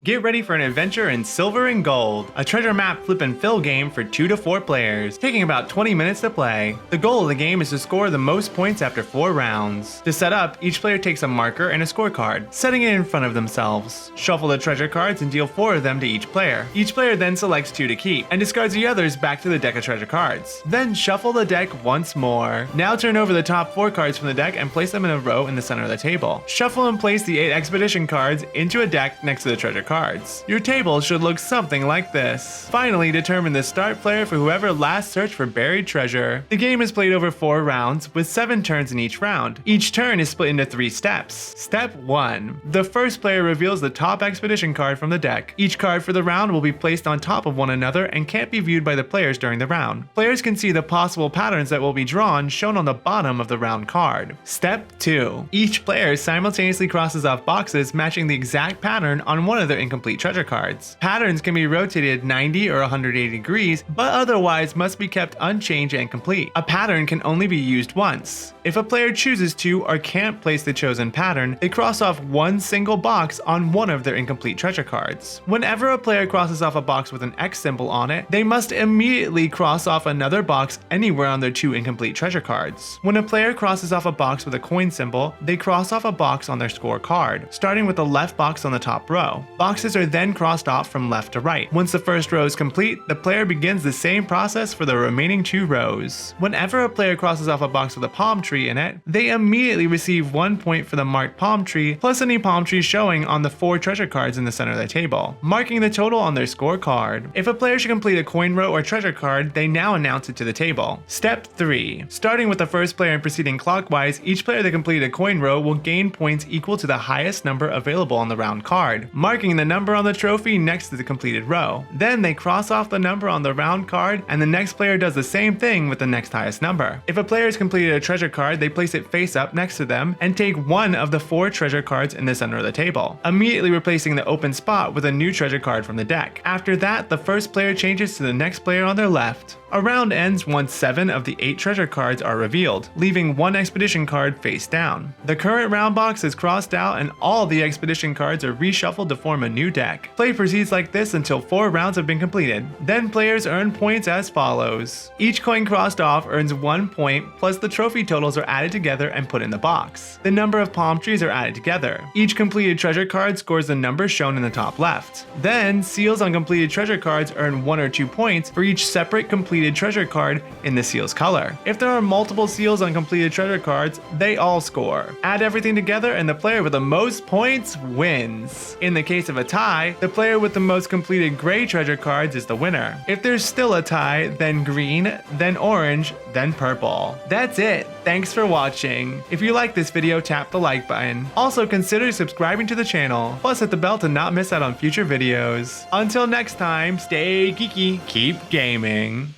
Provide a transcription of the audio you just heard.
Get ready for an adventure in Silver and Gold, a treasure map flip and fill game for 2 to 4 players, taking about 20 minutes to play. The goal of the game is to score the most points after 4 rounds. To set up, each player takes a marker and a scorecard, setting it in front of themselves. Shuffle the treasure cards and deal 4 of them to each player. Each player then selects 2 to keep, and discards the others back to the deck of treasure cards. Then shuffle the deck once more. Now turn over the top 4 cards from the deck and place them in a row in the center of the table. Shuffle and place the 8 expedition cards into a deck next to the treasure cards. Your table should look something like this. Finally, determine the start player for whoever last searched for buried treasure. The game is played over 4 rounds, with 7 turns in each round. Each turn is split into 3 steps. Step 1. The first player reveals the top expedition card from the deck. Each card for the round will be placed on top of one another and can't be viewed by the players during the round. Players can see the possible patterns that will be drawn shown on the bottom of the round card. Step 2. Each player simultaneously crosses off boxes matching the exact pattern on one of their incomplete treasure cards. Patterns can be rotated 90 or 180 degrees, but otherwise must be kept unchanged and complete. A pattern can only be used once. If a player chooses to or can't place the chosen pattern, they cross off one single box on one of their incomplete treasure cards. Whenever a player crosses off a box with an X symbol on it, they must immediately cross off another box anywhere on their 2 incomplete treasure cards. When a player crosses off a box with a coin symbol, they cross off a box on their score card, starting with the left box on the top row. Boxes are then crossed off from left to right. Once the first row is complete, the player begins the same process for the remaining 2 rows. Whenever a player crosses off a box with a palm tree in it, they immediately receive 1 point for the marked palm tree, plus any palm trees showing on the 4 treasure cards in the center of the table, marking the total on their score card. If a player should complete a coin row or treasure card, they now announce it to the table. Step 3. Starting with the first player and proceeding clockwise, each player that completed a coin row will gain points equal to the highest number available on the round card, marking the number on the trophy next to the completed row. Then they cross off the number on the round card, and the next player does the same thing with the next highest number. If a player has completed a treasure card, they place it face up next to them and take one of the 4 treasure cards in the center of the table, immediately replacing the open spot with a new treasure card from the deck. After that, the first player changes to the next player on their left. A round ends once 7 of the 8 treasure cards are revealed, leaving 1 expedition card face down. The current round box is crossed out and all the expedition cards are reshuffled to form a new deck. Play proceeds like this until 4 rounds have been completed. Then players earn points as follows. Each coin crossed off earns 1 point, plus the trophy totals are added together and put in the box. The number of palm trees are added together. Each completed treasure card scores the number shown in the top left. Then, seals on completed treasure cards earn 1 or 2 points for each separate completed treasure card in the seal's color. If there are multiple seals on completed treasure cards, they all score. Add everything together and the player with the most points wins. In the case of a tie, the player with the most completed gray treasure cards is the winner. If there's still a tie, then green, then orange, then purple. That's it. Thanks for watching. If you like this video, tap the like button. Also consider subscribing to the channel, plus hit the bell to not miss out on future videos. Until next time, stay geeky, keep gaming.